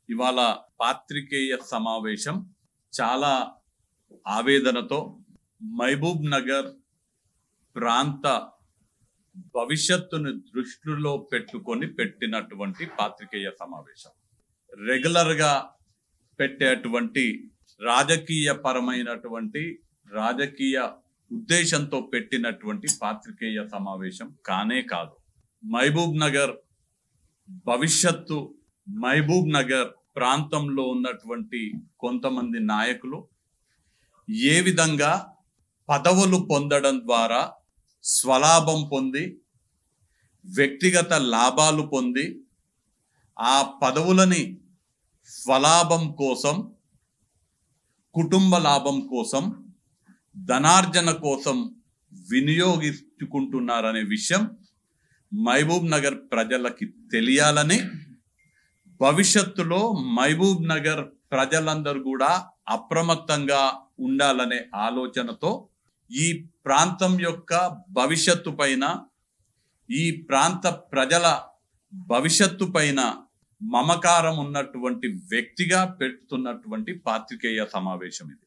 ఇవాళ పాత్రికేయ సమావేశం చాలా ఆవేదనతో మహబూబ్ నగర్ ప్రాంత భవిష్యత్తును దృష్టిలో పెట్టుకొని పెట్టినటువంటి పాత్రికేయ సమావేశం. రెగ్యులర్ గా పెట్టేటువంటి రాజకీయ పరమైనటువంటి రాజకీయ ఉద్దేశంతో పెట్టినటువంటి పాత్రికేయ సమావేశం కానే కాదు. మహబూబ్ నగర్ భవిష్యత్తు, మహబూబ్ నగర్ ప్రాంతంలో ఉన్నటువంటి కొంతమంది నాయకులు ఏ విధంగా పదవులు పొందడం ద్వారా స్వలాభం పొంది, వ్యక్తిగత లాభాలు పొంది, ఆ పదవులని స్వలాభం కోసం, కుటుంబ లాభం కోసం, ధనార్జన కోసం వినియోగించుకుంటున్నారనే విషయం మహబూబ్ నగర్ ప్రజలకి తెలియాలని, భవిష్యత్తులో మహబూబ్ నగర్ ప్రజలందరూ కూడా అప్రమత్తంగా ఉండాలనే ఆలోచనతో ఈ ప్రాంతం యొక్క భవిష్యత్తు పైన, ఈ ప్రాంత ప్రజల భవిష్యత్తు పైన మమకారం ఉన్నటువంటి వ్యక్తిగా పెడుతున్నటువంటి పాత్రికేయ సమావేశం ఇది.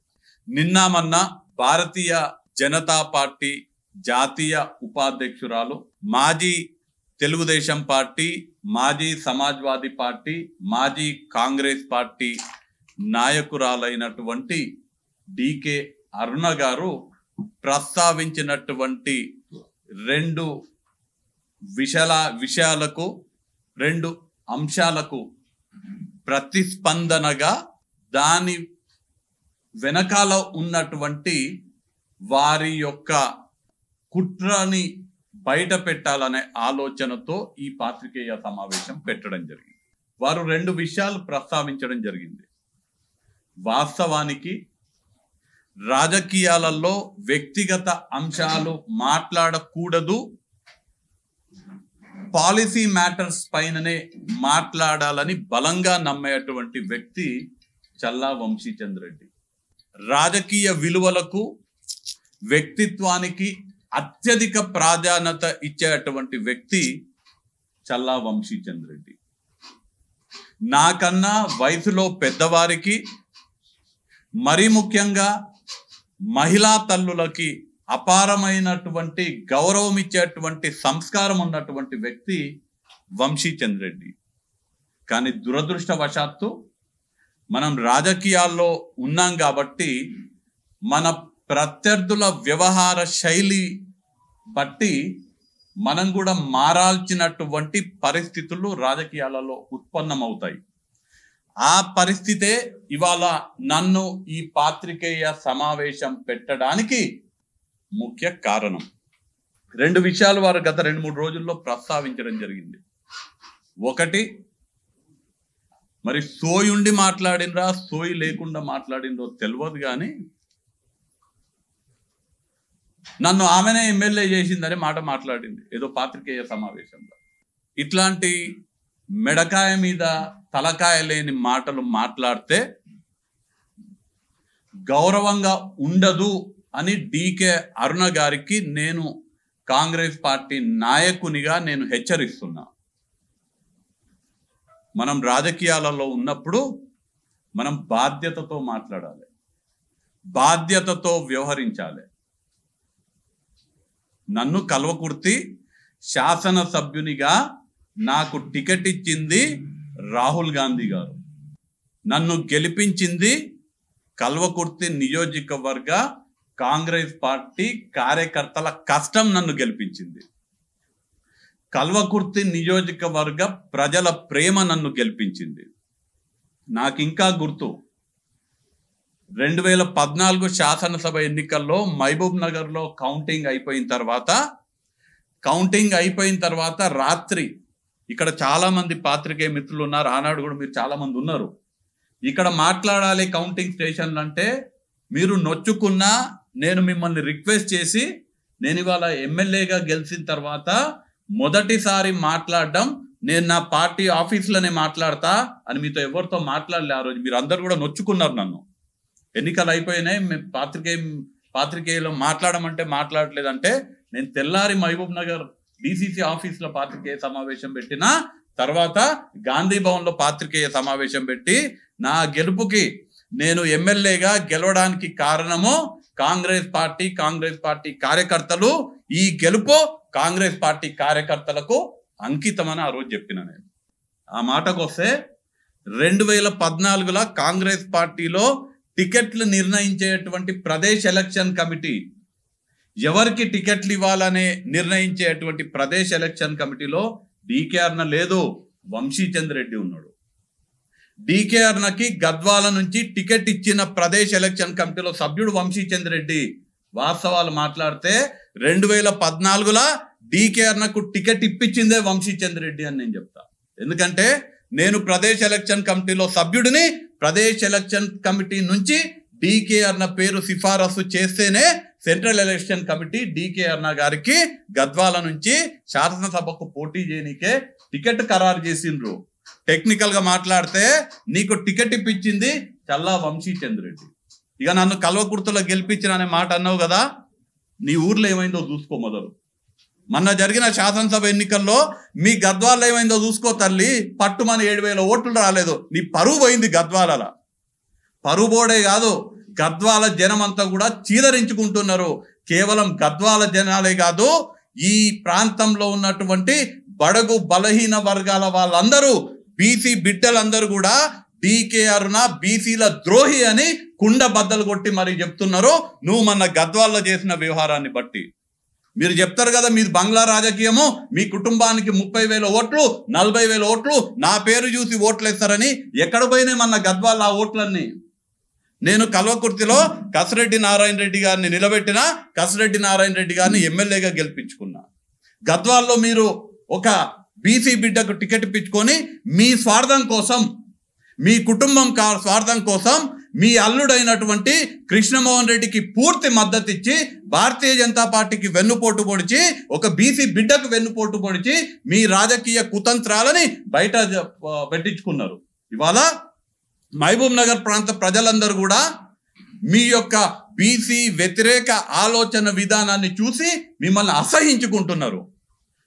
నిన్న మొన్న భారతీయ జనతా పార్టీ జాతీయ ఉపాధ్యక్షురాలు, మాజీ తెలుగుదేశం పార్టీ, మాజీ సమాజ్వాదీ పార్టీ, మాజీ కాంగ్రెస్ పార్టీ నాయకురాలైనటువంటి డికే అరుణ గారు ప్రస్తావించినటువంటి రెండు అంశాలకు ప్రతిస్పందనగా దాని వెనకాల ఉన్నటువంటి వారి యొక్క కుట్రని బయట పెట్టాలనే ఆలోచనతో ఈ పాత్రికేయ సమావేశం పెట్టడం జరిగింది. వారు రెండు విషయాలు ప్రస్తావించడం జరిగింది. వాస్తవానికి రాజకీయాలలో వ్యక్తిగత అంశాలు మాట్లాడకూడదు, పాలసీ మ్యాటర్స్ పైననే మాట్లాడాలని బలంగా నమ్మేటువంటి వ్యక్తి చల్లా వంశీచంద్ర రెడ్డి. రాజకీయ విలువలకు, వ్యక్తిత్వానికి అత్యధిక ప్రాధాన్యత ఇచ్చేటువంటి వ్యక్తి చల్లా వంశీచంద్ర రెడ్డి. నాకన్నా వయసులో పెద్దవారికి, మరీ ముఖ్యంగా మహిళా తల్లులకి అపారమైనటువంటి గౌరవం ఇచ్చేటువంటి సంస్కారం ఉన్నటువంటి వ్యక్తి వంశీచంద్ర రెడ్డి. కానీ దురదృష్టవశాత్తు మనం రాజకీయాల్లో ఉన్నాం కాబట్టి మన ప్రత్యర్థుల వ్యవహార శైలి బట్టి మనం కూడా మారాల్సినటువంటి పరిస్థితులు రాజకీయాలలో ఉత్పన్నమవుతాయి. ఆ పరిస్థితే ఇవాళ నన్ను ఈ పాత్రికేయ సమావేశం పెట్టడానికి ముఖ్య కారణం. రెండు విషయాలు వారు గత 2-3 రోజుల్లో ప్రస్తావించడం జరిగింది. ఒకటి, మరి సోయి ఉండి మాట్లాడినరా సోయి లేకుండా మాట్లాడినరో తెలియదు, కానీ నన్ను ఆమెనే ఎమ్మెల్యే చేసిందనే మాట మాట్లాడింది ఏదో పాత్రికేయ సమావేశంలో. ఇట్లాంటి మెడకాయ మీద తలకాయ లేని మాటలు మాట్లాడితే గౌరవంగా ఉండదు అని డికే అరుణ గారికి నేను కాంగ్రెస్ పార్టీ నాయకునిగా నేను హెచ్చరిస్తున్నా. మనం రాజకీయాలలో ఉన్నప్పుడు మనం బాధ్యతతో మాట్లాడాలి, బాధ్యతతో వ్యవహరించాలి. నన్ను కల్వకుర్తి శాసనసభ్యునిగా నాకు టికెట్ ఇచ్చింది రాహుల్ గాంధీ గారు. నన్ను గెలిపించింది కల్వకుర్తి నియోజకవర్గ కాంగ్రెస్ పార్టీ కార్యకర్తల కష్టం నన్ను గెలిపించింది. కల్వకుర్తి నియోజకవర్గ ప్రజల ప్రేమ నన్ను గెలిపించింది. నాకు ఇంకా గుర్తు, 2014 శాసనసభ ఎన్నికల్లో మహబూబ్ నగర్లో కౌంటింగ్ అయిపోయిన తర్వాత రాత్రి ఇక్కడ చాలా మంది పాత్రికేయ మిత్రులు ఉన్నారు, ఆనాడు కూడా మీరు చాలా మంది ఉన్నారు. ఇక్కడ మాట్లాడాలి కౌంటింగ్ స్టేషన్లు అంటే మీరు నొచ్చుకున్నా నేను మిమ్మల్ని రిక్వెస్ట్ చేసి, నేను ఇవాళ ఎమ్మెల్యేగా గెలిచిన తర్వాత మొదటిసారి మాట్లాడడం నేను నా పార్టీ ఆఫీసులోనే మాట్లాడతా అని మీతో ఎవరితో మాట్లాడలే. ఆ రోజు మీరు అందరు కూడా నొచ్చుకున్నారు నన్ను. ఎన్నికలు అయిపోయినాయి, పాత్రికేయులు మాట్లాడమంటే మాట్లాడలేదంటే నేను తెల్లారి మహబూబ్ నగర్ డిసిసి ఆఫీసులో పాత్రికేయ సమావేశం పెట్టినా తర్వాత గాంధీ భవన్లో పాత్రికేయ సమావేశం పెట్టి నా గెలుపుకి నేను ఎమ్మెల్యేగా గెలవడానికి కారణము కాంగ్రెస్ పార్టీ కార్యకర్తలు, ఈ గెలుపు కాంగ్రెస్ పార్టీ కార్యకర్తలకు అంకితమని ఆ రోజు చెప్పిన. నేను ఆ మాటకు వస్తే 2014లో కాంగ్రెస్ పార్టీలో టికెట్లు నిర్ణయించేటువంటి ప్రదేశ్ ఎలక్షన్ కమిటీ, ఎవరికి టికెట్లు ఇవ్వాలనే నిర్ణయించేటువంటి ప్రదేశ్ ఎలక్షన్ కమిటీలో డీకే అరుణ లేదు, వంశీచంద్ర రెడ్డి ఉన్నాడు. డీకే అరుణకి గద్వాల నుంచి టికెట్ ఇచ్చిన ప్రదేశ్ ఎలక్షన్ కమిటీలో సభ్యుడు వంశీచంద్ర రెడ్డి. వాస్తవాలు మాట్లాడితే 2014లో డీకే అరుణకు టికెట్ ఇప్పించిందే వంశీచంద్ర రెడ్డి అని నేను చెప్తా. ఎందుకంటే నేను ప్రదేశ్ ఎలక్షన్ కమిటీలో సభ్యుడిని, ప్రదేశ్ ఎలక్షన్ కమిటీ నుంచి డీకే అరుణ పేరు సిఫారసు చేస్తేనే సెంట్రల్ ఎలక్షన్ కమిటీ డీకే అరుణ గారికి గద్వాల నుంచి శాసనసభకు పోటీ చేయనికే టికెట్ ఖరారు చేసిండ్రు. టెక్నికల్ గా మాట్లాడితే నీకు టికెట్ ఇప్పించింది చల్లా వంశీచంద్ర రెడ్డి. ఇక నన్ను కల్వకుర్తిలో గెలిపించిన అనే మాట అన్నావు కదా, నీ ఊర్లో ఏమైందో చూసుకో మొదలు. మొన్న జరిగిన శాసనసభ ఎన్నికల్లో మీ గద్వాలలో ఏమైందో చూసుకో తల్లి. పట్టుమని 7,000 ఓట్లు రాలేదు, నీ పరువు పోయింది గద్వాల. పరువు పోడే కాదు, గద్వాల జనం అంతా కూడా చీదరించుకుంటున్నారు. కేవలం గద్వాల జనాలే కాదు, ఈ ప్రాంతంలో ఉన్నటువంటి బడుగు బలహీన వర్గాల వాళ్ళందరూ, బీసీ బిడ్డలందరూ కూడా డీకే అరుణ బీసీల ద్రోహి అని కుండ బద్దలు కొట్టి మరి చెప్తున్నారు. నువ్వు మన గద్వాల్లో చేసిన వ్యవహారాన్ని బట్టి మీరు చెప్తారు కదా, మీది బంగ్లా రాజకీయము, మీ కుటుంబానికి 30,000 ఓట్లు 40,000 ఓట్లు నా పేరు చూసి ఓట్లు వేస్తారని. ఎక్కడ పోయినాయి మన గద్వాల ఆ ఓట్లన్నీ? నేను కల్వకుర్తిలో కసిరెడ్డి నారాయణ రెడ్డి గారిని నిలబెట్టిన, కసిరెడ్డి నారాయణ రెడ్డి గారిని ఎమ్మెల్యేగా గెలిపించుకున్నా. గద్వాల్లో మీరు ఒక బీసీ బిడ్డకు టికెట్ ఇప్పించుకొని మీ స్వార్థం కోసం, మీ కుటుంబం స్వార్థం కోసం మీ అల్లుడైనటువంటి కృష్ణమోహన్ రెడ్డికి పూర్తి మద్దతు ఇచ్చి భారతీయ జనతా పార్టీకి వెన్నుపోటు పొడిచి, ఒక బీసీ బిడ్డకు వెన్నుపోటు పొడిచి మీ రాజకీయ కుతంత్రాలని బయట పెట్టించుకున్నారు. ఇవాళ మహబూబ్ నగర్ ప్రాంత ప్రజలందరూ కూడా మీ యొక్క బీసీ వ్యతిరేక ఆలోచన విధానాన్ని చూసి మిమ్మల్ని అసహించుకుంటున్నారు.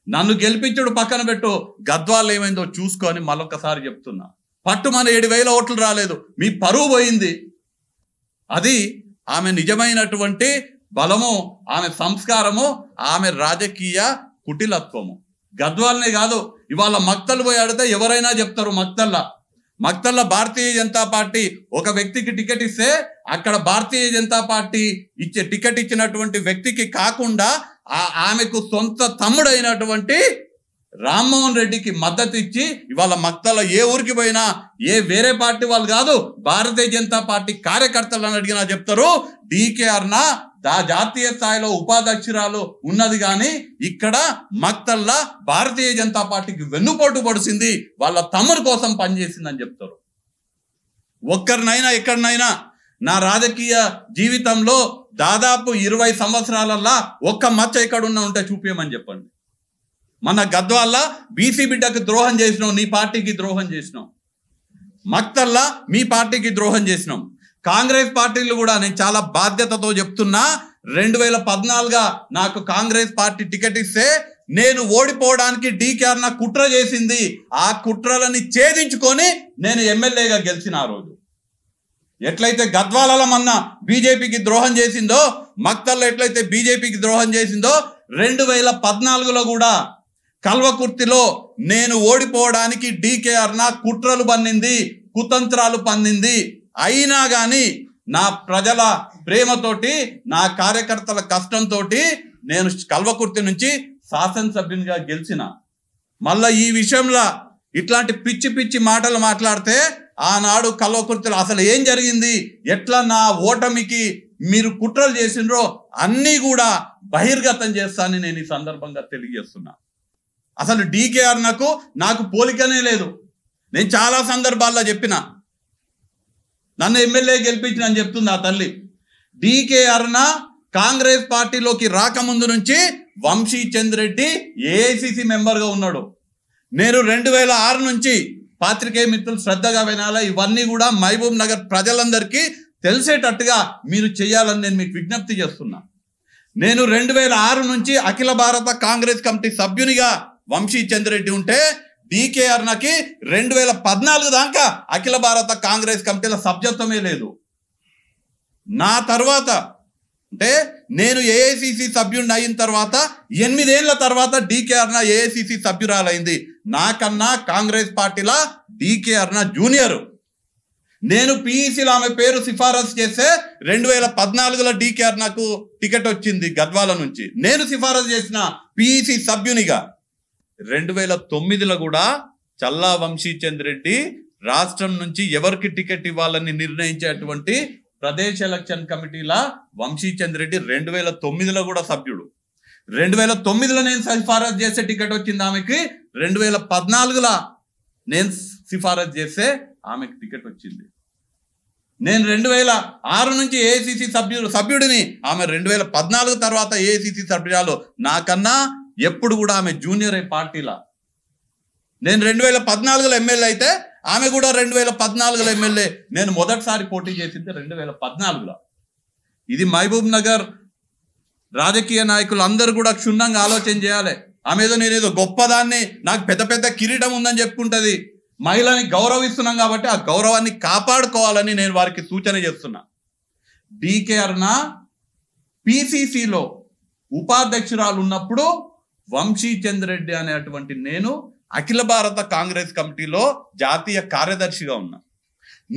నన్ను గెలిపించుడు పక్కన పెట్టు, గద్వాలు ఏమైందో చూసుకొని మరొకసారి చెప్తున్నా. పట్టుమని 7,000 ఓట్లు రాలేదు, మీ పరువు పోయింది. అది ఆమె నిజమైనటువంటి బలము, ఆమె సంస్కారము, ఆమె రాజకీయ కుటిలత్వము. గద్వాలనే కాదు, ఇవాళ మక్తలు పోయి అడితే ఎవరైనా చెప్తారు. మక్తల్లో భారతీయ జనతా పార్టీ ఒక వ్యక్తికి టికెట్ ఇస్తే అక్కడ భారతీయ జనతా పార్టీ టికెట్ ఇచ్చినటువంటి వ్యక్తికి కాకుండా ఆమెకు సొంత తమ్ముడైనటువంటి రామ్మోహన్ రెడ్డికి మద్దతు ఇచ్చి ఇవాళ మక్తల ఏ ఊరికి పోయినా ఏ వేరే పార్టీ వాళ్ళు కాదు, భారతీయ జనతా పార్టీ కార్యకర్తలను అడిగినా చెప్తారు డీకే అరుణ జాతీయ స్థాయిలో ఉపాధ్యక్షురాలు ఉన్నది, కానీ ఇక్కడ మక్తల్లా భారతీయ జనతా పార్టీకి వెన్నుపోటు పడిసింది, వాళ్ళ తమ్ముడి కోసం పనిచేసిందని చెప్తారు. ఒక్కరినైనా ఎక్కడినైనా నా రాజకీయ జీవితంలో దాదాపు 20 సంవత్సరాలల్లా ఒక్క మచ్చ ఎక్కడున్నా ఉంటే చూపించమని చెప్పండి. మన గద్వాల బీసీ బిడ్డకు ద్రోహం చేసినాం, నీ పార్టీకి ద్రోహం చేసినాం. మక్తల్లా మీ పార్టీకి ద్రోహం చేసినాం. కాంగ్రెస్ పార్టీలు కూడా నేను చాలా బాధ్యతతో చెప్తున్నా, 2014 నాకు కాంగ్రెస్ పార్టీ టికెట్ ఇస్తే నేను ఓడిపోవడానికి డీకే అరుణ కుట్ర చేసింది. ఆ కుట్రలని ఛేదించుకొని నేను ఎమ్మెల్యేగా గెలిచిన ఆ రోజు. ఎట్లయితే గద్వాలలో మొన్న బీజేపీకి ద్రోహం చేసిందో, మక్తల్లో ఎట్లయితే బీజేపీకి ద్రోహం చేసిందో, 2014లో కూడా కల్వకుర్తిలో నేను ఓడిపోవడానికి డీకే అరుణ కుట్రలు పన్నింది, కుతంత్రాలు పన్నింది. అయినా కానీ నా ప్రజల ప్రేమతోటి, నా కార్యకర్తల కష్టంతో నేను కల్వకుర్తి నుంచి శాసనసభ్యునిగా గెలిచిన. మళ్ళా ఈ విషయంలో ఇట్లాంటి పిచ్చి పిచ్చి మాటలు మాట్లాడితే ఆనాడు కల్వకుర్తిలో అసలు ఏం జరిగింది, ఎట్లా నా ఓటమికి మీరు కుట్రలు చేసిండ్రో అన్నీ కూడా బహిర్గతం చేస్తానని నేను ఈ సందర్భంగా తెలియజేస్తున్నా. అసలు డీకే అరుణకు నాకు పోలికనే లేదు. నేను చాలా సందర్భాల్లో చెప్పిన, నన్ను ఎమ్మెల్యే గెలిపించిన అని చెప్తుంది ఆ తల్లి. డీకే అరుణ కాంగ్రెస్ పార్టీలోకి రాకముందు నుంచి వంశీచంద్ర రెడ్డి ఏఐసిసి మెంబర్గా ఉన్నాడు. నేను 2006 నుంచి పాత్రికేయ మిత్రులు శ్రద్ధగా వినాలా, ఇవన్నీ కూడా మహబూబ్ నగర్ ప్రజలందరికీ తెలిసేటట్టుగా మీరు చేయాలని నేను మీకు విజ్ఞప్తి చేస్తున్నా. నేను 2006 నుంచి అఖిల భారత కాంగ్రెస్ కమిటీ సభ్యునిగా వంశీచంద్ర రెడ్డి ఉంటే డీకే అరుణకి 2014 దాకా అఖిల భారత కాంగ్రెస్ కమిటీల సభ్యత్వమే లేదు. నా తర్వాత అంటే నేను ఏఐసిసి సభ్యుడిని అయిన తర్వాత 8 ఏళ్ల తర్వాత డీకే అరుణ ఏఐసిసి సభ్యురాలైంది. నాకన్నా కాంగ్రెస్ పార్టీలా డీకే అరుణ జూనియర్. నేను పిఈసిలో ఆమె పేరు సిఫారసు చేస్తే 2014లో డీకే అరుణకు టికెట్ వచ్చింది గద్వాల నుంచి. నేను సిఫారసు చేసిన పిఈసి సభ్యునిగా. 2009లో కూడా చల్లా వంశీచంద్ రెడ్డి రాష్ట్రం నుంచి ఎవరికి టికెట్ ఇవ్వాలని నిర్ణయించేటువంటి ప్రదేశ్ ఎలక్షన్ కమిటీల వంశీచంద్ రెడ్డి 2009లో కూడా సభ్యుడు. 2009లో నేను సిఫారసు చేస్తే టికెట్ వచ్చింది ఆమెకి. 2014లో నేను సిఫారసు చేస్తే ఆమెకి టికెట్ వచ్చింది. నేను 2006 నుంచి ఏఐసిసి సభ్యుడిని. ఆమె 2014 తర్వాత ఏఐసిసి సభ్యురాలు. నాకన్నా ఎప్పుడు కూడా ఆమె జూనియర్ పార్టీలా. నేను 2014లో ఎమ్మెల్యే అయితే ఆమె కూడా 2014లో ఎమ్మెల్యే. నేను మొదటిసారి పోటీ చేసింది 2014లో. ఇది మహబూబ్ నగర్ రాజకీయ నాయకులు అందరూ కూడా క్షుణ్ణంగా ఆలోచన చేయాలి. ఆమెదో నేనేదో గొప్పదాన్ని, నాకు పెద్ద పెద్ద కిరీటం ఉందని చెప్పుకుంటుంది. మహిళని గౌరవిస్తున్నాం కాబట్టి ఆ గౌరవాన్ని కాపాడుకోవాలని నేను వారికి సూచన చేస్తున్నా. డీకే అరుణ పిసిసిలో ఉపాధ్యక్షురాలు ఉన్నప్పుడు వంశీచంద్ రెడ్డి అనేటువంటి నేను అఖిల భారత కాంగ్రెస్ కమిటీలో జాతీయ కార్యదర్శిగా ఉన్నా.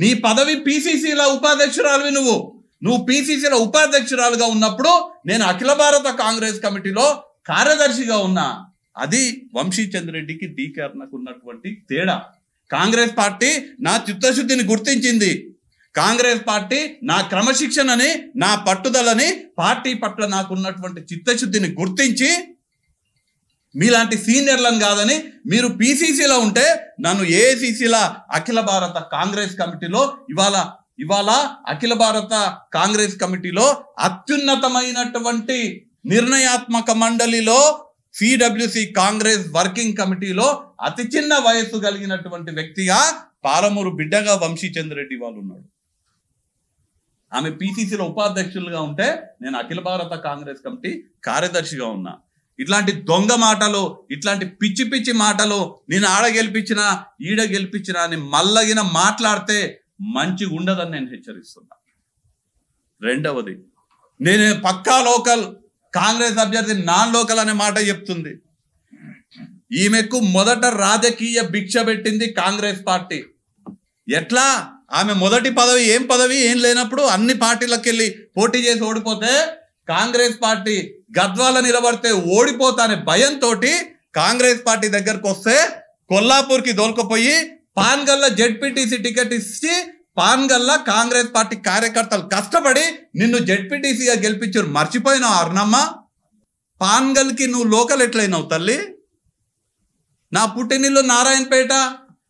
నీ పదవి పిసిసిలో ఉపాధ్యక్షురాలువి. నువ్వు పిసిసిలో ఉపాధ్యక్షురాలుగా ఉన్నప్పుడు నేను అఖిల భారత కాంగ్రెస్ కమిటీలో కార్యదర్శిగా ఉన్నా. అది వంశీచంద్ రెడ్డికి డీకే అరుణకు ఉన్నటువంటి తేడా. కాంగ్రెస్ పార్టీ నా చిత్తశుద్ధిని గుర్తించింది. కాంగ్రెస్ పార్టీ నా క్రమశిక్షణని, నా పట్టుదలని, పార్టీ పట్ల నాకున్నటువంటి చిత్తశుద్ధిని గుర్తించి మీలాంటి సీనియర్లను కాదని మీరు పిసిసిలో ఉంటే నన్ను ఏఐసిసిలో అఖిల భారత కాంగ్రెస్ కమిటీలో ఇవాళ అఖిల భారత కాంగ్రెస్ కమిటీలో అత్యున్నతమైనటువంటి నిర్ణయాత్మక మండలిలో సిడబ్ల్యూసి కాంగ్రెస్ వర్కింగ్ కమిటీలో అతి చిన్న వయస్సు కలిగినటువంటి వ్యక్తిగా పాలమూరు బిడ్డగా వంశీచంద్ రెడ్డి వాళ్ళు ఉన్నాడు. ఆమె పిసిసిలో ఉపాధ్యక్షులుగా ఉంటే నేను అఖిల భారత కాంగ్రెస్ కమిటీ కార్యదర్శిగా ఉన్నా. ఇట్లాంటి దొంగ మాటలు, ఇట్లాంటి పిచ్చి పిచ్చి మాటలు, నేను ఆడ గెలిపించినా ఈడ గెలిపించినా అని మల్లగిన మాట్లాడితే మంచిగా ఉండదని నేను హెచ్చరిస్తున్నా. రెండవది, నేను పక్కా లోకల్ కాంగ్రెస్ అభ్యర్థి నాన్ లోకల్ అనే మాట చెప్తుంది. ఈమెకు మొదట రాజకీయ భిక్ష పెట్టింది కాంగ్రెస్ పార్టీ. ఎట్లా? ఆమె మొదటి పదవి ఏం లేనప్పుడు అన్ని పార్టీలకు వెళ్ళి పోటీ చేసి ఓడిపోతే కాంగ్రెస్ పార్టీ గద్వాల నిలబడితే ఓడిపోతానే భయంతో కాంగ్రెస్ పార్టీ దగ్గరకు వస్తే కొల్లాపూర్కి దోలుకుపోయి పాన్గల్లా జెడ్పీటీసీ టికెట్ ఇచ్చి పాన్గల్లా కాంగ్రెస్ పార్టీ కార్యకర్తలు కష్టపడి నిన్ను జెడ్పీటీసీగా గెలిపించారు. మర్చిపోయినావు అరుణమ్మ? పాన్గల్కి నువ్వు లోకల్ ఎట్లయినావు తల్లి? నా పుట్టినిల్లు నారాయణపేట,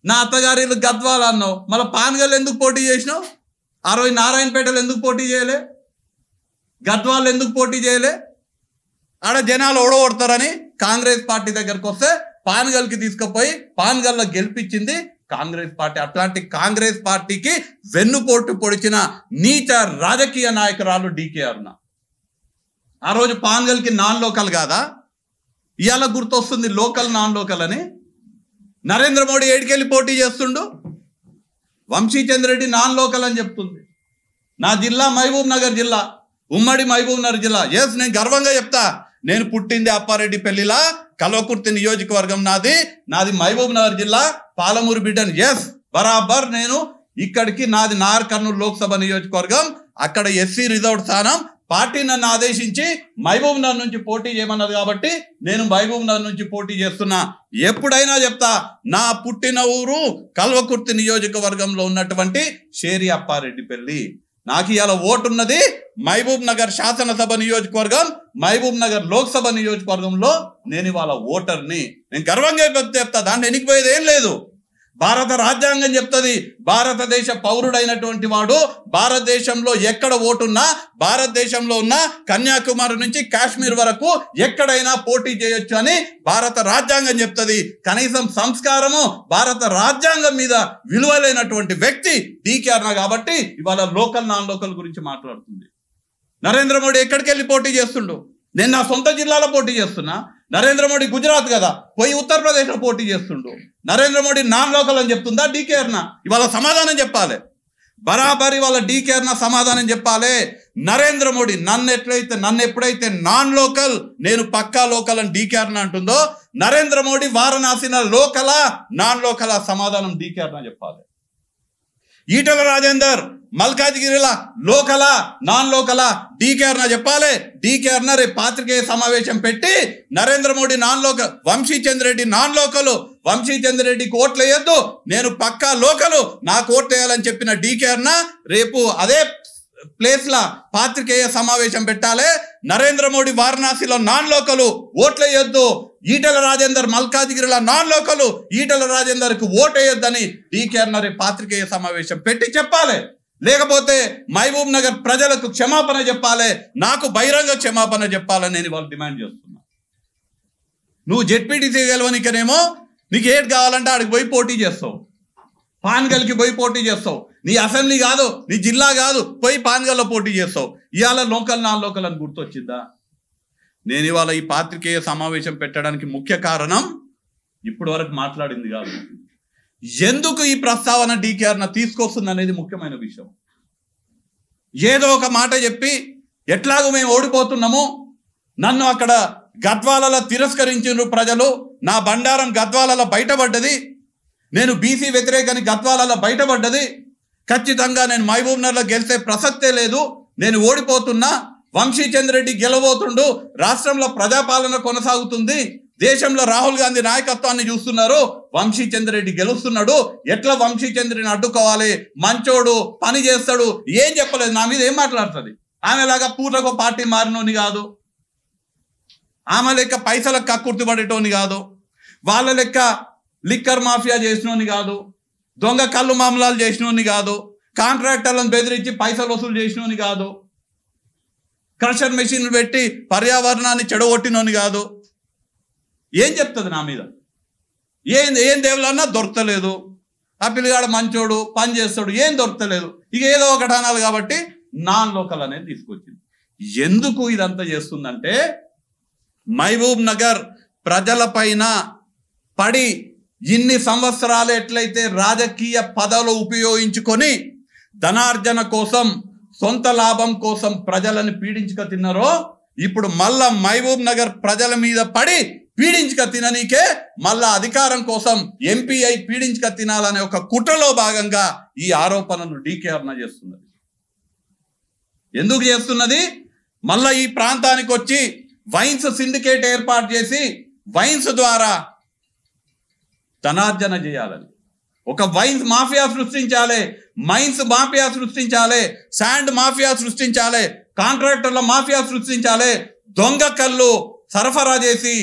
నా అత్తగారిల్లు గద్వాల అన్నావు. మళ్ళీ పాన్గల్ ఎందుకు పోటీ చేసినావు? ఆ రోజు నారాయణపేటలో ఎందుకు పోటీ చేయలే? గద్వాలు ఎందుకు పోటీ చేయలే? ఆడ జనాలు ఓడగొడతారని కాంగ్రెస్ పార్టీ దగ్గరకు వస్తే పాన్గల్కి తీసుకుపోయి పాన్గల్లో గెలిపించింది కాంగ్రెస్ పార్టీ. అట్లాంటి కాంగ్రెస్ పార్టీకి వెన్నుపోటు పొడిచిన నీచ రాజకీయ నాయకురాలు డీకే అరుణ. ఆ రోజు పాన్గల్కి నాన్ లోకల్ కాదా? ఇవాళ గుర్తొస్తుంది లోకల్ నాన్ లోకల్ అని. నరేంద్ర మోడీ ఏడికెళ్ళి పోటీ చేస్తుండు, వంశీచంద్ రెడ్డి నాన్ లోకల్ అని చెప్తుంది. నా జిల్లా మహబూబ్ నగర్ జిల్లా, ఉమ్మడి మహబూబ్ నగర్ జిల్లా. ఎస్, నేను గర్వంగా చెప్తా, నేను పుట్టింది అప్పారెడ్డి పెళ్లిలా, కల్వకుర్తి నియోజకవర్గం నాది మహబూబ్ నగర్ జిల్లా, పాలమూరు బిడ్డను. ఎస్, బరాబర్ నేను ఇక్కడికి నాది నార్ కర్నూలు లోక్సభ నియోజకవర్గం. అక్కడ ఎస్సీ రిజర్వ్డ్ స్థానం. పార్టీ నన్ను ఆదేశించి మహబూబ్ నగర్ నుంచి పోటీ చేయమన్నది కాబట్టి నేను మహబూబ్ నగర్ నుంచి పోటీ చేస్తున్నా. ఎప్పుడైనా చెప్తా, నా పుట్టిన ఊరు కల్వకుర్తి నియోజకవర్గంలో ఉన్నటువంటి షేరి అప్పారెడ్డి పెళ్లి. నాకు ఇవాళ ఓటున్నది మహబూబ్ నగర్ శాసనసభ నియోజకవర్గం, మహబూబ్ నగర్ లోక్సభ నియోజకవర్గంలో నేను ఇవాళ ఓటర్ని. నేను గర్వంగా చెప్తా, దాంట్లో ఎన్నికపోయేది ఏం లేదు. భారత రాజ్యాంగం చెప్తుంది, భారతదేశ పౌరుడైనటువంటి వాడు భారతదేశంలో ఎక్కడ ఓటున్నా, భారతదేశంలో ఉన్న కన్యాకుమారి నుంచి కాశ్మీర్ వరకు ఎక్కడైనా పోటీ చేయొచ్చు అని భారత రాజ్యాంగం చెప్తుంది. కనీసం సంస్కారము, భారత రాజ్యాంగం మీద విలువలేనటువంటి వ్యక్తి డీకే అరుణ కాబట్టి ఇవాళ లోకల్ నాన్ లోకల్ గురించి మాట్లాడుతుంది. నరేంద్ర మోడీ ఎక్కడికి వెళ్ళి పోటీ చేస్తుండు? నేను నా సొంత జిల్లాలో పోటీ చేస్తున్నా. నరేంద్ర మోడీ గుజరాత్ కదా, పోయి ఉత్తరప్రదేశ్లో పోటీ చేస్తుండు. నరేంద్ర మోడీ నాన్ లోకల్ అని చెప్తుందా డీకేఆర్నా? ఇవాళ సమాధానం చెప్పాలి, బరాబరి వాళ్ళ డీకేఆర్నా సమాధానం చెప్పాలి. నరేంద్ర మోడీ నన్ను ఎప్పుడైతే నాన్ లోకల్, నేను పక్కా లోకల్ అని డీకేఆర్నా అంటుందో, నరేంద్ర మోడీ వారణాసిలో లోకలా నాన్ లోకలా సమాధానం డీకేఆర్నా చెప్పాలి. ఈటల రాజేందర్ మల్కాజిగిరిలా లోకలా నాన్ లోకలా డీకేఆర్నా చెప్పాలి. డీకేఆర్నా రేపు పాత్రికేయ సమావేశం పెట్టి Narendra Modi non local, Vamshi Chand Reddy non local, వంశీచంద్రెడ్డికి ఓట్లు వేయొద్దు, నేను పక్కా లోకలు, నాకు ఓట్లు వేయాలని చెప్పిన డీకేఆర్నా రేపు అదే ప్లేస్లా పాత్రికేయ సమావేశం పెట్టాలి. నరేంద్ర మోడీ వారణాసిలో నాన్ లోకలు, ఓట్లు వేయొద్దు. ఈటల రాజేందర్ మల్కాజిగిరిలో నాన్ లోకలు, ఈటల రాజేందర్కి ఓటు వేయొద్దని డీకేఆర్నా రేపు పాత్రికేయ సమావేశం పెట్టి చెప్పాలి. లేకపోతే మహబూబ్ నగర్ ప్రజలకు క్షమాపణ చెప్పాలి, నాకు బహిరంగ క్షమాపణ చెప్పాలని నేను వాళ్ళు డిమాండ్ చేస్తున్నా. నువ్వు జెడ్పీటీసీ గెలవనికనేమో నీకు ఏది కావాలంటే ఆడికి పోయి పోటీ చేస్తావు, పాన్గల్కి పోయి పోటీ చేస్తావు. నీ అసెంబ్లీ కాదు, నీ జిల్లా కాదు, పోయి పాన్గల్లో పోటీ చేస్తావు. ఇవాళ లోకల్ నాన్ లోకల్ అని గుర్తొచ్చిందా? నేను ఇవాళ ఈ పాత్రికేయ సమావేశం పెట్టడానికి ముఖ్య కారణం ఇప్పటి వరకు మాట్లాడింది కాదు, ఎందుకు ఈ ప్రస్తావన డీకేఆర్నా తీసుకొస్తుంది అనేది ముఖ్యమైన విషయం. ఏదో ఒక మాట చెప్పి ఎట్లాగో మేము ఓడిపోతున్నాము, నన్ను అక్కడ గద్వాలలో తిరస్కరించిన ప్రజలు, నా బండారం గద్వాలలో బయటపడ్డది, నేను బీసీ వ్యతిరేకని గద్వాలలో బయటపడ్డది, ఖచ్చితంగా నేను మహబూబ్ నగర్లో గెలిచే ప్రసక్తే లేదు, నేను ఓడిపోతున్నా, వంశీచంద్రెడ్డి గెలవబోతుండు, రాష్ట్రంలో ప్రజాపాలన కొనసాగుతుంది, దేశంలో రాహుల్ గాంధీ నాయకత్వాన్ని చూస్తున్నారు, వంశీచంద్రెడ్డి గెలుస్తున్నాడు, ఎట్లా వంశీచంద్రుడిని అడ్డుకోవాలి, మంచోడు, పని చేస్తాడు, ఏం చెప్పలేదు. నా మీద ఏం మాట్లాడుతుంది? ఆమెలాగా పూటకో పార్టీ మారినోని కాదు, ఆమె లెక్క పైసలకు కక్కుర్తిపడేటోని కాదు, వాళ్ళ లెక్క లిక్కర్ మాఫియా చేసినోని కాదు, దొంగ కళ్ళు మామలాలు చేసినోని కాదు, కాంట్రాక్టర్లను బెదిరించి పైసలు వసూలు చేసినోని కాదు, క్రషర్ మెషిన్లు పెట్టి పర్యావరణాన్ని చెడగొట్టినోని కాదు. ఏం చెప్తుంది నా మీద? ఏం దేవులన్నా దొరకలేదు, ఆ పిల్లగాడు మంచోడు, పని చేస్తాడు, ఏం దొరకలేదు, ఇక ఏదో ఒకటి అనాలి కాబట్టి నాన్ లోకల్ అనేది తీసుకొచ్చింది. ఎందుకు ఇదంతా చేస్తుందంటే, మహబూబ్ నగర్ ప్రజలపైన పడి ఇన్ని సంవత్సరాలు ఎట్లయితే రాజకీయ పదవులు ఉపయోగించుకొని ధనార్జన కోసం, సొంత లాభం కోసం ప్రజలను పీడించుక తిన్నారో, ఇప్పుడు మళ్ళా మహబూబ్ నగర్ ప్రజల మీద పడి పీడించుక తిననీకే మళ్ళా అధికారం కోసం ఎంపీ అయి పీడించుక తినాలనే ఒక కుట్రలో భాగంగా ఈ ఆరోపణను డీకేఆర్నా చేస్తున్నది. ఎందుకు చేస్తున్నది? మళ్ళా ఈ ప్రాంతానికి వచ్చి వైన్స్ సిండికేట్ ఏర్పాటు చేసి వైన్స్ ద్వారా ధనార్జన చేయాలని, ఒక వైన్స్ మాఫియా సృష్టించాలి, మైన్స్ మాఫియా సృష్టించాలి, శాండ్ మాఫియా సృష్టించాలి, కాంట్రాక్టర్ల మాఫియా సృష్టించాలి, దొంగ కళ్ళు సరఫరా చేసి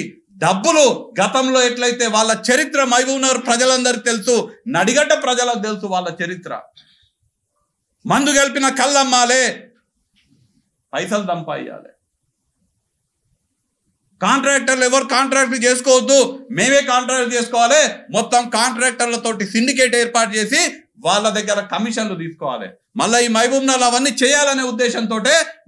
డబ్బులు, గతంలో ఎట్లయితే వాళ్ళ చరిత్ర మహబూబ్ నగర్ ప్రజలందరికీ తెలుసు, నడిగడ్డ ప్రజలకు తెలుసు వాళ్ళ చరిత్ర. మందు గెలిపిన కళ్ళు అమ్మాలి, పైసలు దంపాయాలి. కాంట్రాక్టర్లు ఎవరు కాంట్రాక్ట్ చేసుకోవద్దు, మేమే కాంట్రాక్ట్ చేసుకోవాలి, మొత్తం కాంట్రాక్టర్లతోటి సిండికేట్ ఏర్పాటు చేసి వాళ్ళ దగ్గర కమిషన్లు తీసుకోవాలి. మళ్ళీ ఈ మహబూబ్ నగర్ అవన్నీ చేయాలనే ఉద్దేశంతో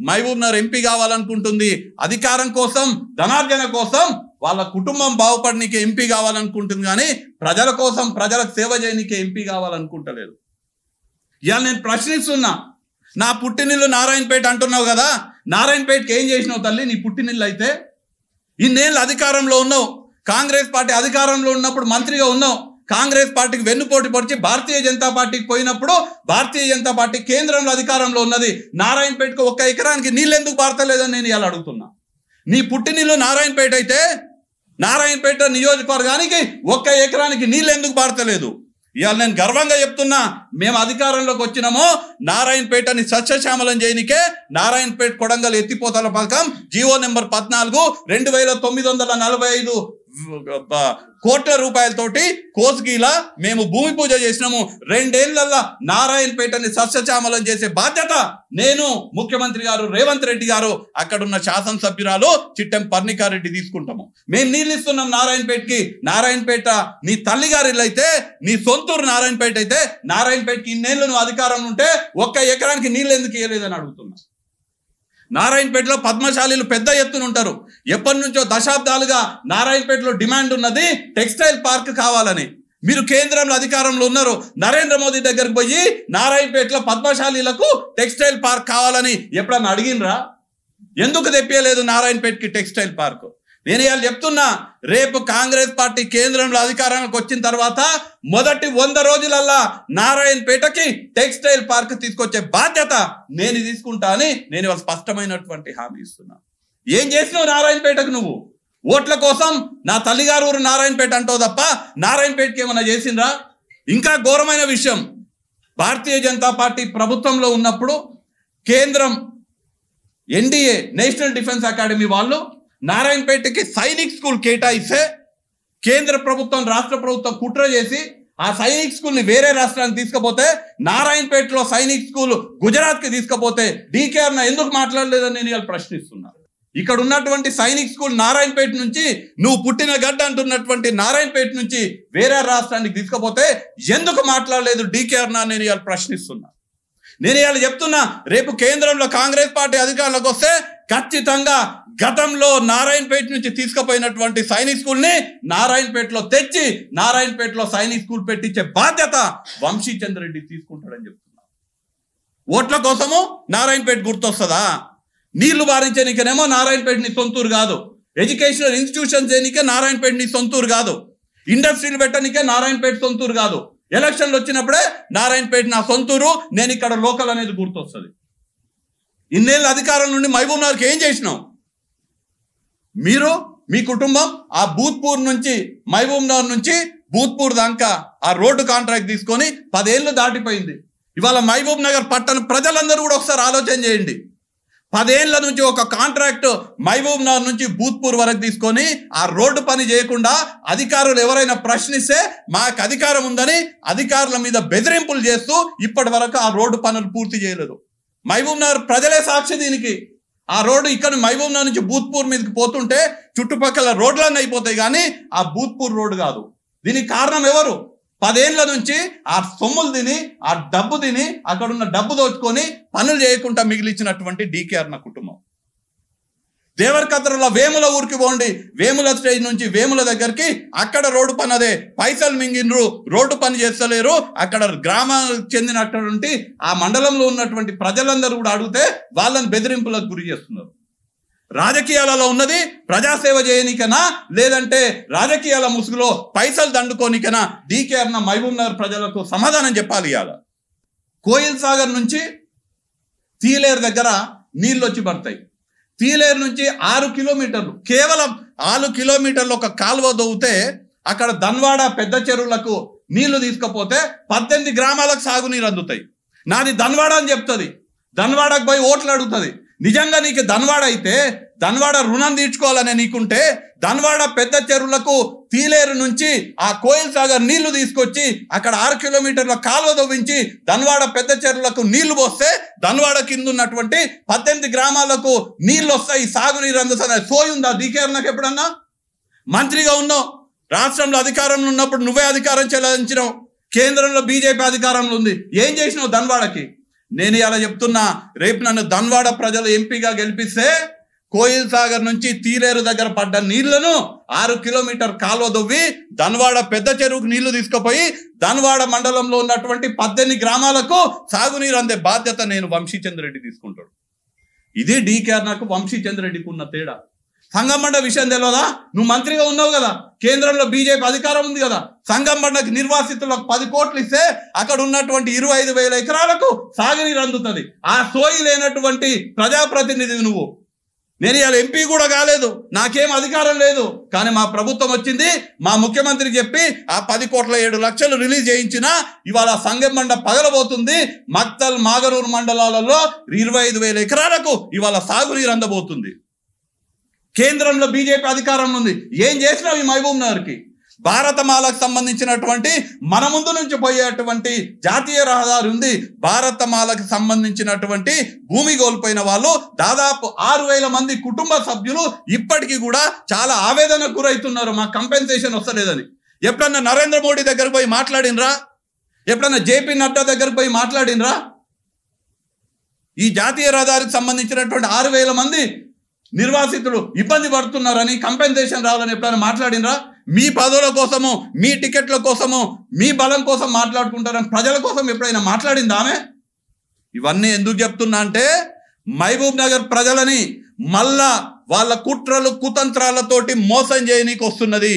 మహబూబ్ నగర్ ఎంపీ కావాలనుకుంటుంది. అధికారం కోసం, ధనార్జన కోసం, వాళ్ళ కుటుంబం బాగుపడనీకే ఎంపీ కావాలనుకుంటుంది, కానీ ప్రజల కోసం, ప్రజలకు సేవ చేయనీకే ఎంపీ కావాలనుకుంటలేదు. ఇవాళ నేను ప్రశ్నిస్తున్నా, నా పుట్టినిల్లు నారాయణపేట అంటున్నావు కదా, నారాయణపేటకి ఏం చేసినావు తల్లి? నీ పుట్టినిల్లు అయితే ఇన్నేళ్ళు అధికారంలో ఉన్నావు, కాంగ్రెస్ పార్టీ అధికారంలో ఉన్నప్పుడు మంత్రిగా ఉన్నావు, కాంగ్రెస్ పార్టీకి వెన్నుపోటు పొడిచి భారతీయ జనతా పార్టీకి పోయినప్పుడు భారతీయ జనతా పార్టీ కేంద్రంలో అధికారంలో ఉన్నది. నారాయణపేటకు 1 ఎకరానికి నీళ్ళు ఎందుకు పారతలేదని నేను ఇలా అడుగుతున్నా. నీ పుట్టినిల్లు నారాయణపేట అయితే నారాయణపేట నియోజకవర్గానికి 1 ఎకరానికి నీళ్ళు ఎందుకు పారతలేదు? ఇవాళ నేను గర్వంగా చెప్తున్నా, మేము అధికారంలోకి వచ్చినామో నారాయణపేటని సస్యశ్యామలం చేయనికే నారాయణపేట కొడంగల్ ఎత్తిపోతల పథకం జీవో నెంబర్ 14 2945 కోట్ల రూపాయలతోటి కోస్గిలా మేము భూమి పూజ చేసినాము. 2 ఏళ్లలో నారాయణపేటని సస్యశ్యామలం చేసే బాధ్యత నేను, ముఖ్యమంత్రి గారు రేవంత్ రెడ్డి గారు, అక్కడున్న శాసనసభ్యురాలు చిట్టెం పర్ణికారెడ్డి తీసుకుంటాము. మేము నీళ్ళు ఇస్తున్నాం నారాయణపేటకి. నారాయణపేట నీ తల్లిగారి ఇల్లు అయితే, నీ సొంతూరు నారాయణపేట అయితే, నారాయణపేటకి ఇన్నేళ్ళు నువ్వు అధికారం ఉంటే 1 ఎకరానికి నీళ్ళు ఎందుకు ఇవ్వలేదని అడుగుతున్నా. నారాయణపేటలో పద్మశాలీలు పెద్ద ఎత్తున ఉంటారు. ఎప్పటి నుంచో దశాబ్దాలుగా నారాయణపేటలో డిమాండ్ ఉన్నది టెక్స్టైల్ పార్క్ కావాలని. మీరు కేంద్రంలో అధికారంలో ఉన్నారు. నరేంద్ర మోదీ దగ్గరకు పోయి నారాయణపేటలో పద్మశాలీలకు టెక్స్టైల్ పార్క్ కావాలని ఎప్పుడన్నా అడిగినరా? ఎందుకు తెప్పలేదు నారాయణపేటకి టెక్స్టైల్ పార్క్? నేను ఇవాళ చెప్తున్నా, రేపు కాంగ్రెస్ పార్టీ కేంద్రంలో అధికారానికి వచ్చిన తర్వాత మొదటి 100 రోజులల్లా నారాయణపేటకి టెక్స్టైల్ పార్క్ తీసుకొచ్చే బాధ్యత నేను తీసుకుంటా అని నేను ఇవాళ స్పష్టమైనటువంటి హామీ ఇస్తున్నా. ఏం చేసినావు నారాయణపేటకు? నువ్వు ఓట్ల కోసం నా తల్లిగారు ఊరు నారాయణపేట అంటావు తప్ప నారాయణపేటకి ఏమన్నా చేసిండ్రా? ఇంకా ఘోరమైన విషయం, భారతీయ జనతా పార్టీ ప్రభుత్వంలో ఉన్నప్పుడు కేంద్రం ఎన్డీఏ నేషనల్ డిఫెన్స్ అకాడమీ వాళ్ళు నారాయణపేటకి సైనిక్ స్కూల్ కేటాయిస్తే కేంద్ర ప్రభుత్వం రాష్ట్ర ప్రభుత్వం కుట్ర చేసి ఆ సైనిక్ స్కూల్ని వేరే రాష్ట్రానికి తీసుకపోతే నారాయణపేటలో సైనిక్ స్కూల్ గుజరాత్కి తీసుకపోతే డీకేఆర్న ఎందుకు మాట్లాడలేదని నేను ఇవాళ ప్రశ్నిస్తున్నా. ఇక్కడ ఉన్నటువంటి సైనిక్ స్కూల్ నారాయణపేట నుంచి, నువ్వు పుట్టిన గడ్డ అంటున్నటువంటి నారాయణపేట నుంచి వేరే రాష్ట్రానికి తీసుకపోతే ఎందుకు మాట్లాడలేదు డీకేఆర్న నేను ఇవాళ ప్రశ్నిస్తున్నా. నేను ఇవాళ చెప్తున్నా, రేపు కేంద్రంలో కాంగ్రెస్ పార్టీ అధికారంలోకి వస్తే ఖచ్చితంగా గతంలో నారాయణపేట నుంచి తీసుకుపోయినటువంటి సైనిక్ స్కూల్ని నారాయణపేటలో తెచ్చి నారాయణపేటలో సైనిక్ స్కూల్ పెట్టించే బాధ్యత వంశీచంద్ర రెడ్డి తీసుకుంటాడని చెప్తున్నా. ఓట్ల కోసము నారాయణపేట గుర్తొస్తుందా? నీళ్లు బారించనికేనేమో నారాయణపేట నీ సొంతూరు కాదు, ఎడ్యుకేషనల్ ఇన్స్టిట్యూషన్స్ చేయనికే నారాయణపేట నీ సొంతూరు కాదు, ఇండస్ట్రీలు పెట్టనికే నారాయణపేట సొంతూరు కాదు, ఎలక్షన్లు వచ్చినప్పుడే నారాయణపేట నా సొంతూరు, నేను ఇక్కడ లోకల్ అనేది గుర్తొస్తుంది. ఇన్నేళ్ళ అధికారం నుండి మహబూబ్ నగర్కి ఏం చేసినావు? మీరు మీ కుటుంబం ఆ భూత్పూర్ నుంచి మహబూబ్ నగర్ నుంచి భూత్పూర్ దాకా ఆ రోడ్డు కాంట్రాక్ట్ తీసుకొని 10 ఏళ్ళు దాటిపోయింది. ఇవాళ మహబూబ్ నగర్ పట్టణ ప్రజలందరూ కూడా ఒకసారి ఆలోచన చేయండి. 10 ఏళ్ల నుంచి ఒక కాంట్రాక్ట్ మహబూబ్ నగర్ నుంచి భూత్పూర్ వరకు తీసుకొని ఆ రోడ్డు పని చేయకుండా అధికారులు ఎవరైనా ప్రశ్నిస్తే మాకు అధికారం ఉందని అధికారుల మీద బెదిరింపులు చేస్తూ ఇప్పటి వరకు ఆ రోడ్డు పనులు పూర్తి చేయలేదు. మహబూబ్ నగర్ ప్రజలే సాక్షి దీనికి. ఆ రోడ్డు ఇక్కడ మహబూబ్ నగర్ నుంచి భూత్పూర్ మీదకి పోతుంటే చుట్టుపక్కల రోడ్లన్నీ అయిపోతాయి, కానీ ఆ భూత్పూర్ రోడ్డు కాదు. దీనికి కారణం ఎవరు? 10 ఏళ్ల నుంచి ఆ సొమ్ములు తిని ఆ డబ్బు తిని అక్కడున్న డబ్బు దోచుకొని పనులు చేయకుండా మిగిలిచ్చినటువంటి డీకేఆర్ కుటుంబం. దేవరకద్రలో వేముల ఊరికి పోండి, వేముల స్టేజ్ నుంచి వేముల దగ్గరికి అక్కడ రోడ్డు పని అదే పైసలు మింగినరు, రోడ్డు పని చేస్తలేరు. అక్కడ గ్రామానికి చెందినటువంటి ఆ మండలంలో ఉన్నటువంటి ప్రజలందరూ కూడా అడిగితే వాళ్ళని బెదిరింపులకు గురి చేస్తున్నారు. రాజకీయాలలో ఉన్నది ప్రజాసేవ చేయనికనా లేదంటే రాజకీయాల ముసుగులో పైసలు దండుకోనికనా? డీకేఆర్ మహబూబ్ నగర్ ప్రజలకు సమాధానం చెప్పాలి. ఇవాళ కోయిల్ సాగర్ నుంచి తీలేరు దగ్గర నీళ్ళు వచ్చి పడతాయి. తీలేరు నుంచి 6 కిలోమీటర్లు, కేవలం 6 కిలోమీటర్లు ఒక కాలువ దవ్వుతే అక్కడ ధన్వాడ పెద్ద చెరువులకు నీళ్లు తీసుకపోతే 18 గ్రామాలకు సాగునీరు అందుతాయి. నాది ధన్వాడ అని చెప్తుంది, ధన్వాడకు పోయి ఓట్లు అడుగుతుంది. నిజంగా నీకు ధన్వాడ అయితే ధన్వాడ రుణం తీర్చుకోవాలనే నీకుంటే ధన్వాడ పెద్ద చెరువులకు తీలేరు నుంచి ఆ కోయిల్ సాగర్ నీళ్లు తీసుకొచ్చి అక్కడ 6 కిలోమీటర్ల కాలువ తవ్వించి ధన్వాడ పెద్ద చెరువులకు నీళ్లు పోస్తే ధన్వాడ కింద ఉన్నటువంటి 18 గ్రామాలకు నీళ్లు వస్తాయి, సాగునీరు అందుతుంది. సోయుందా డీకేఆర్నకు? ఎప్పుడన్నా మంత్రిగా ఉన్నావు, రాష్ట్రంలో అధికారంలో ఉన్నప్పుడు నువ్వే అధికారం చెలాయించినావు, కేంద్రంలో బీజేపీ అధికారంలో ఉంది. ఏం చేసినావు ధన్వాడకి? నేను ఇలా చెప్తున్నా, రేపు నన్ను ధన్వాడ ప్రజలు ఎంపీగా గెలిపిస్తే కోయిల్ సాగర్ నుంచి తీలేరు దగ్గర పడ్డ నీళ్లను 6 కిలోమీటర్ కాలువ దొవ్వి ధన్వాడ పెద్ద చెరువుకు నీళ్లు తీసుకుపోయి ధన్వాడ మండలంలో ఉన్నటువంటి 18 గ్రామాలకు సాగునీరు అందే బాధ్యత నేను వంశీచంద్ర రెడ్డి తీసుకుంటాడు. ఇది డీకేఆర్ నాకు వంశీచంద్ర రెడ్డికి ఉన్న తేడా. సంగంబండ విషయం తెలియదా? నువ్వు మంత్రిగా ఉన్నావు కదా, కేంద్రంలో బీజేపీ అధికారం ఉంది కదా. సంగంబండకి నిర్వాసితులకు 10 కోట్లు ఇస్తే అక్కడ ఉన్నటువంటి 25,000 ఎకరాలకు సాగునీరు అందుతుంది. ఆ సోయి లేనటువంటి ప్రజాప్రతినిధి నువ్వు. నేను ఇవాళ ఎంపీ కూడా కాలేదు, నాకేం అధికారం లేదు, కానీ మా ప్రభుత్వం వచ్చింది, మా ముఖ్యమంత్రి చెప్పి ఆ 10,07,00,000 రిలీజ్ చేయించినా ఇవాళ సంగంబండ పగలబోతుంది. మక్తల్ మాగనూరు మండలాలలో 25,000 ఎకరాలకు ఇవాళ సాగునీరు అందబోతుంది. కేంద్రంలో బీజేపీ అధికారంలో ఉంది. ఏం చేసినావు ఈ మహబూబ్ నగర్కి? భారతమాలకు సంబంధించినటువంటి మన ముందు నుంచి పోయేటువంటి జాతీయ రహదారి ఉంది. భారతమాలకు సంబంధించినటువంటి భూమి కోల్పోయిన వాళ్ళు దాదాపు 6,000 మంది కుటుంబ సభ్యులు ఇప్పటికీ కూడా చాలా ఆవేదనకు గురవుతున్నారు. మాకు కంపెన్సేషన్ వస్తలేదని. ఎప్పుడన్నా నరేంద్ర మోడీ దగ్గరకు పోయి మాట్లాడినరా? ఎప్పుడన్నా జేపీ నడ్డా దగ్గరకు పోయి మాట్లాడినరా? ఈ జాతీయ రహదారికి సంబంధించినటువంటి 6,000 మంది నిర్వాసితులు ఇబ్బంది పడుతున్నారని, కంపెన్సేషన్ రావాలని ఎప్పుడైనా మాట్లాడినరా? మీ పదవుల కోసము, మీ టికెట్ల కోసము, మీ బలం కోసం మాట్లాడుకుంటారని ప్రజల కోసం ఎప్పుడైనా మాట్లాడిందా ఆమె? ఇవన్నీ ఎందుకు చెప్తున్నా అంటే మహబూబ్ నగర్ ప్రజలని మళ్ళా వాళ్ళ కుట్రలు కుతంత్రాలతోటి మోసం చేయనీకి వస్తున్నది.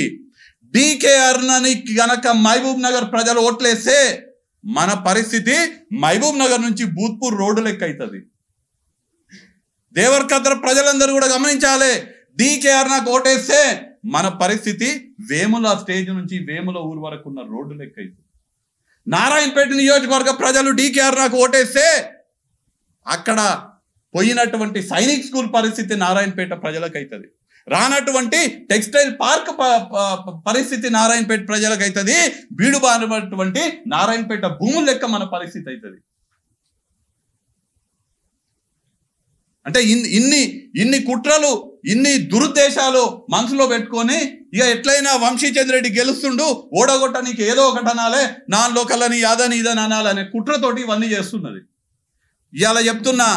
డీకే అరుణని గనక మహబూబ్ నగర్ ప్రజలు ఓట్లేస్తే మన పరిస్థితి మహబూబ్ నగర్ నుంచి భూత్పూర్ రోడ్డు లెక్క అవుతుంది. దేవరకద్ర ప్రజలందరూ కూడా గమనించాలి. డీకే అరుణకు ఓటేస్తే మన పరిస్థితి వేముల స్టేజ్ నుంచి వేముల ఊరు వరకు ఉన్న రోడ్డు లెక్క అవుతుంది. నారాయణపేట నియోజకవర్గ ప్రజలు డీకే అరుణకు ఓటేస్తే అక్కడ పోయినటువంటి సైనిక్ స్కూల్ పరిస్థితి నారాయణపేట ప్రజలకు అవుతుంది. రానటువంటి టెక్స్టైల్ పార్క్ పరిస్థితి నారాయణపేట ప్రజలకు అవుతుంది. బీడు బారినటువంటి నారాయణపేట భూముల లెక్క మన పరిస్థితి అవుతుంది. అంటే ఇన్ని కుట్రలు, ఇన్ని దురుద్దేశాలు మనసులో పెట్టుకొని ఇక ఎట్లయినా వంశీచంద్ర రెడ్డి గెలుస్తుండు, ఓడగొట్ట నీకు ఏదో ఒకటి అనాలే, నా లోకలని యాదని ఇదని అనాలనే కుట్రతోటి ఇవన్నీ చేస్తున్నది. ఇవాళ చెప్తున్నా,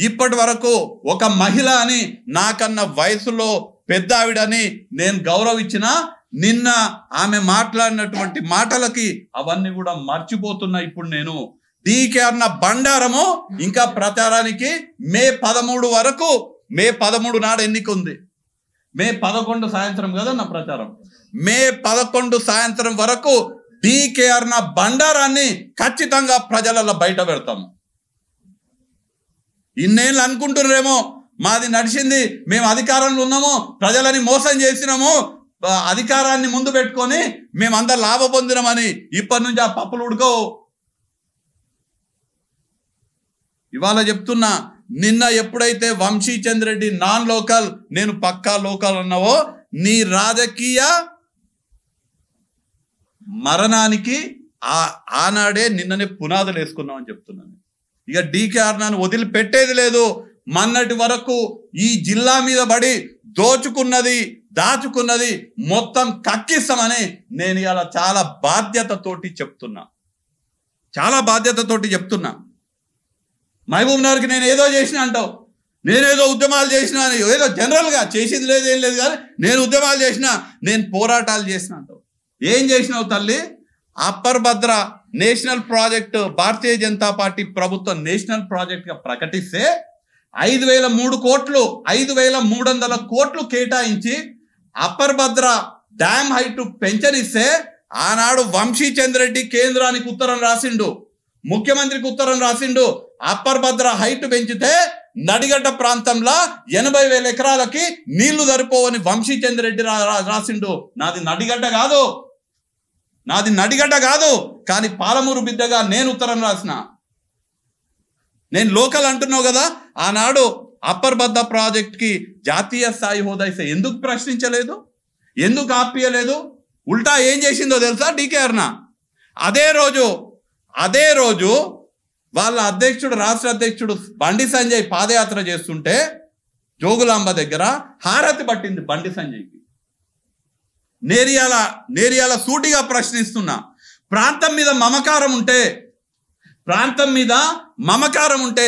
ఇప్పటి వరకు ఒక మహిళ అని, నాకన్నా వయసులో పెద్ద ఆవిడని నేను గౌరవించిన, నిన్న ఆమె మాట్లాడినటువంటి మాటలకి అవన్నీ కూడా మర్చిపోతున్నా. ఇప్పుడు నేను డీకే అరుణ బండారము ఇంకా ప్రచారానికి మే 13 వరకు, మే 13 నాడు ఎన్నిక ఉంది. మే 11 సాయంత్రం కదా నా ప్రచారం. మే 11 సాయంత్రం వరకు డీకే అరుణ బండారాన్ని ఖచ్చితంగా ప్రజలలో బయట పెడతాము. ఇన్నేళ్ళు అనుకుంటున్నారేమో మాది నడిచింది, మేము అధికారంలో ఉన్నాము, ప్రజలని మోసం చేసినాము, అధికారాన్ని ముందు పెట్టుకొని మేమందరూ లాభ పొందినామని. ఇప్పటి నుంచి ఆ పప్పులు ఉడకవు. ఇవాళ చెప్తున్నా, నిన్న ఎప్పుడైతే వంశీచంద్ర రెడ్డి నాన్ లోకల్, నేను పక్కా లోకల్ అన్నావో, నీ రాజకీయ మరణానికి ఆనాడే నిన్ననే పునాదులు వేసుకున్నావు అని చెప్తున్నాను. ఇక డీకే అరుణను వదిలిపెట్టేది లేదు. మొన్నటి వరకు ఈ జిల్లా మీద పడి దోచుకున్నది, దాచుకున్నది మొత్తం కక్కిస్తామని నేను ఇలా చాలా బాధ్యతతోటి చెప్తున్నా, చాలా బాధ్యతతోటి చెప్తున్నా. మహబూబ్ నగర్కి నేను ఏదో చేసిన అంటావు, నేనేదో ఉద్యమాలు చేసిన అని, ఏదో జనరల్గా చేసింది లేదు ఏం లేదు, కానీ నేను ఉద్యమాలు చేసిన, నేను పోరాటాలు చేసిన అంటావు. ఏం చేసినావు తల్లి? అప్పర్ భద్ర national project Bharatiya Janata party ప్రభుత్వం నేషనల్ ప్రాజెక్ట్గా ప్రకటిస్తే 5,003 కోట్లు, 5,300 కోట్లు కేటాయించి అప్పర్ భద్ర డ్యామ్ హైట్ పెంచనిస్తే ఆనాడు వంశీచంద్ర రెడ్డి కేంద్రానికి ఉత్తరం రాసిండు, ముఖ్యమంత్రికి ఉత్తరం రాసిండు. అప్పర్ భద్ర హైట్ పెంచితే నడిగడ్డ ప్రాంతంలో 80,000 ఎకరాలకి నీళ్లు సరిపోవని వంశీచంద్ర రెడ్డి రాసిండు. నాది నడిగడ్డ కాదు, కానీ పాలమూరు బిడ్డగా నేను ఉత్తరం రాసిన. నేను లోకల్ అంటున్నావు కదా, ఆనాడు అప్పర్ భద్ర ప్రాజెక్ట్కి జాతీయ స్థాయి హోదా ఇస్తే ఎందుకు ప్రశ్నించలేదు, ఎందుకు ఆపియలేదు? ఉల్టా ఏం చేసిందో తెలుసా డీకే అరుణ? అదే రోజు వాళ్ళ అధ్యక్షుడు, రాష్ట్ర అధ్యక్షుడు బండి సంజయ్ పాదయాత్ర చేస్తుంటే జోగులాంబ దగ్గర హారతి పట్టింది బండి సంజయ్కి. నేరియాల సూటిగా ప్రశ్నిస్తున్నా, ప్రాంతం మీద మమకారం ఉంటే,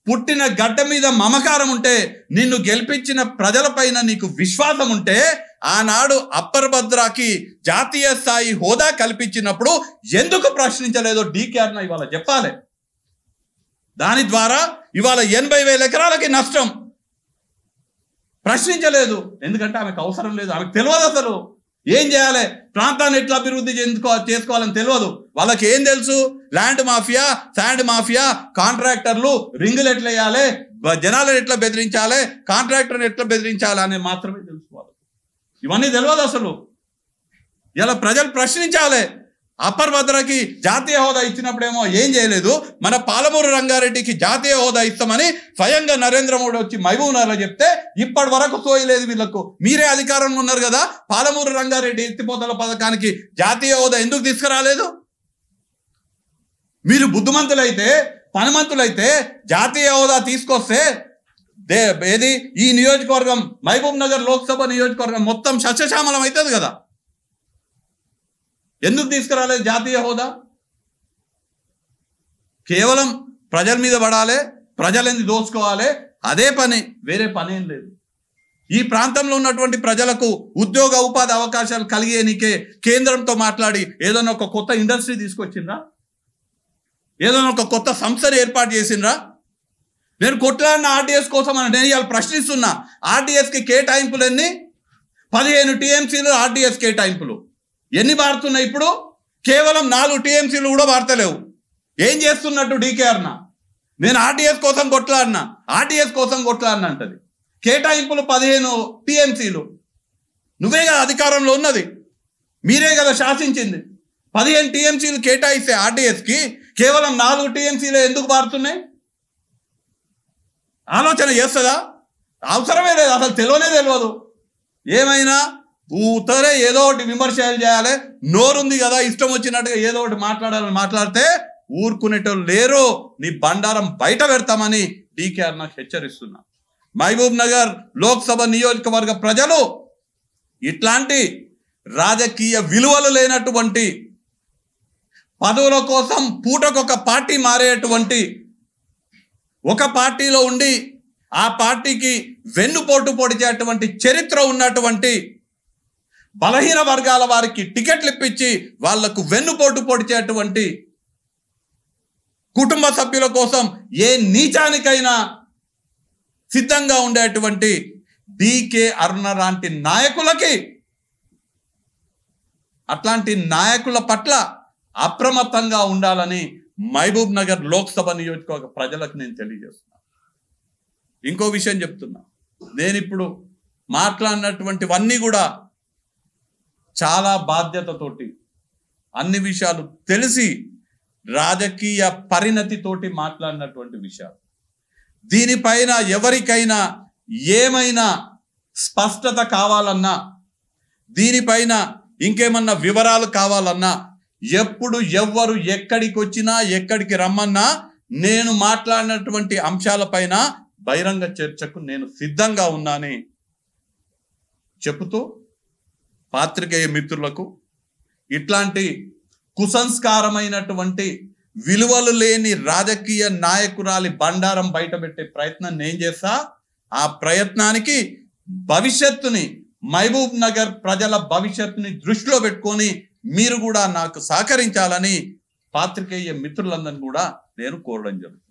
పుట్టిన గడ్డ మీద మమకారం ఉంటే, నిన్ను గెలిపించిన ప్రజలపైన నీకు విశ్వాసం ఉంటే, ఆనాడు అప్పర్ భద్రాకి జాతీయ స్థాయి హోదా కల్పించినప్పుడు ఎందుకు ప్రశ్నించలేదో డీకే అరుణ ఇవాళ చెప్పాలి. దాని ద్వారా ఇవాళ 80,000 ఎకరాలకి నష్టం. ప్రశ్నించలేదు, ఎందుకంటే ఆమెకు అవసరం లేదు, ఆమెకు తెలియదు అసలు ఏం చేయాలి, ప్రాంతాన్ని ఎట్లా అభివృద్ధి చేసుకోవాలని తెలియదు. వాళ్ళకి ఏం తెలుసు? ల్యాండ్ మాఫియా, శాండ్ మాఫియా, కాంట్రాక్టర్లు, రింగులు ఎట్లా వేయాలి, జనాలను ఎట్లా బెదిరించాలి, కాంట్రాక్టర్ని ఎట్లా బెదిరించాలి అని మాత్రమే తెలుసుకోవాలి. ఇవన్నీ తెలియదు అసలు. ఇలా ప్రజలు ప్రశ్నించాలి. అప్పర్ భద్రకి జాతీయ హోదా ఇచ్చినప్పుడేమో ఏం చేయలేదు, మన పాలమూరు రంగారెడ్డికి జాతీయ హోదా ఇస్తామని స్వయంగా నరేంద్ర మోడీ వచ్చి మహబూబ్ నగర్లో చెప్తే ఇప్పటి వరకు సోయలేదు వీళ్ళకు. మీరే అధికారంలో ఉన్నారు కదా, పాలమూరు రంగారెడ్డి ఎత్తిపోతల పథకానికి జాతీయ హోదా ఎందుకు తీసుకురాలేదు? మీరు బుద్ధిమంతులైతే, పనిమంతులైతే జాతీయ హోదా తీసుకొస్తే ఏది ఈ నియోజకవర్గం మహబూబ్ నగర్ లోక్సభ నియోజకవర్గం మొత్తం సస్యశ్యామలం అవుతుంది కదా. ఎందుకు తీసుకురాలేదు జాతీయ హోదా? కేవలం ప్రజల మీద పడాలి, ప్రజలని దోచుకోవాలి, అదే పని, వేరే పనేం లేదు. ఈ ప్రాంతంలో ఉన్నటువంటి ప్రజలకు ఉద్యోగ ఉపాధి అవకాశాలు కలిగేనికే కేంద్రంతో మాట్లాడి ఏదైనా ఒక కొత్త ఇండస్ట్రీ తీసుకొచ్చిండ్రా, ఏదైనా ఒక కొత్త సంస్థను ఏర్పాటు చేసిండ్రా? నేను కొట్లాడిన ఆర్డీఎస్ కోసం అని నేను ఇవాళ ప్రశ్నిస్తున్నా. ఆర్డీఎస్కి కేటాయింపులు ఎన్ని? 15 టీఎంసీలు ఆర్డీఎస్ కేటాయింపులు ఎన్ని మారుతున్నాయి? ఇప్పుడు కేవలం 4 టీఎంసీలు కూడా మారతలేవు. ఏం చేస్తున్నట్టు డీకే అరుణ? నేను ఆర్డీఎస్ కోసం కొట్లాడినా, ఆర్డీఎస్ కోసం కొట్లాడినా అంటది. కేటాయింపులు 15 టీఎంసీలు. నువ్వే కదా అధికారంలో ఉన్నది, మీరే కదా శాసించింది. 15 టీఎంసీలు కేటాయిస్తే ఆర్డీఎస్కి కేవలం 4 టీఎంసీలు ఎందుకు మారుతున్నాయి? ఆలోచన చేస్తుందా? అవసరమే లేదు, అసలు తెలియదు. ఏమైనా ఊతరే ఏదో ఒకటి విమర్శలు చేయాలి, నోరుంది కదా ఇష్టం వచ్చినట్టుగా ఏదో ఒకటి మాట్లాడాలని మాట్లాడితే ఊరుకునేటోళ్ళు లేరు. నీ బండారం బయట పెడతామని డీకే అరుణకు హెచ్చరిస్తున్నా. మహబూబ్ నగర్ లోక్సభ నియోజకవర్గ ప్రజలు ఇట్లాంటి రాజకీయ విలువలు లేనటువంటి, పదవుల కోసం పూటకొక పార్టీ మారేటువంటి, ఒక పార్టీలో ఉండి ఆ పార్టీకి వెన్నుపోటు పొడిచేటువంటి చరిత్ర ఉన్నటువంటి బలహీన వర్గాల వారికి టికెట్లు ఇప్పించి వాళ్లకు వెన్నుపోటు పొడిచేటువంటి, కుటుంబ సభ్యుల కోసం ఏ నీచానికైనా సిద్ధంగా ఉండేటువంటి డీకే అరుణ లాంటి నాయకులకి, అట్లాంటి నాయకుల పట్ల అప్రమత్తంగా ఉండాలని మహబూబ్ నగర్ లోక్సభ నియోజకవర్గ ప్రజలకు నేను తెలియజేస్తున్నా. ఇంకో విషయం చెప్తున్నా, నేను ఇప్పుడు మాట్లాడినటువంటివన్నీ కూడా చాలా బాధ్యతతోటి, అన్ని విషయాలు తెలిసి రాజకీయ పరిణతితోటి మాట్లాడినటువంటి విషయాలు. దీనిపైన ఎవరికైనా ఏమైనా స్పష్టత కావాలన్నా, దీనిపైన ఇంకేమన్నా వివరాలు కావాలన్నా, ఎప్పుడు ఎవ్వరు ఎక్కడికి వచ్చినా ఎక్కడికి రమ్మన్నా నేను మాట్లాడినటువంటి అంశాలపైన బహిరంగ చర్చకు నేను సిద్ధంగా ఉన్నానని చెబుతూ, పాత్రికేయ మిత్రులకు ఇట్లాంటి కుసంస్కారమైనటువంటి విలువలు లేని రాజకీయ నాయకురాలి బండారం బయటపెట్టే ప్రయత్నం నేను చేస్తా. ఆ ప్రయత్నానికి భవిష్యత్తుని, మహబూబ్ నగర్ ప్రజల భవిష్యత్తుని దృష్టిలో పెట్టుకొని మీరు కూడా నాకు సహకరించాలని పాత్రికేయ మిత్రులందరినీ కూడా నేను కోరడం జరుగుతుంది.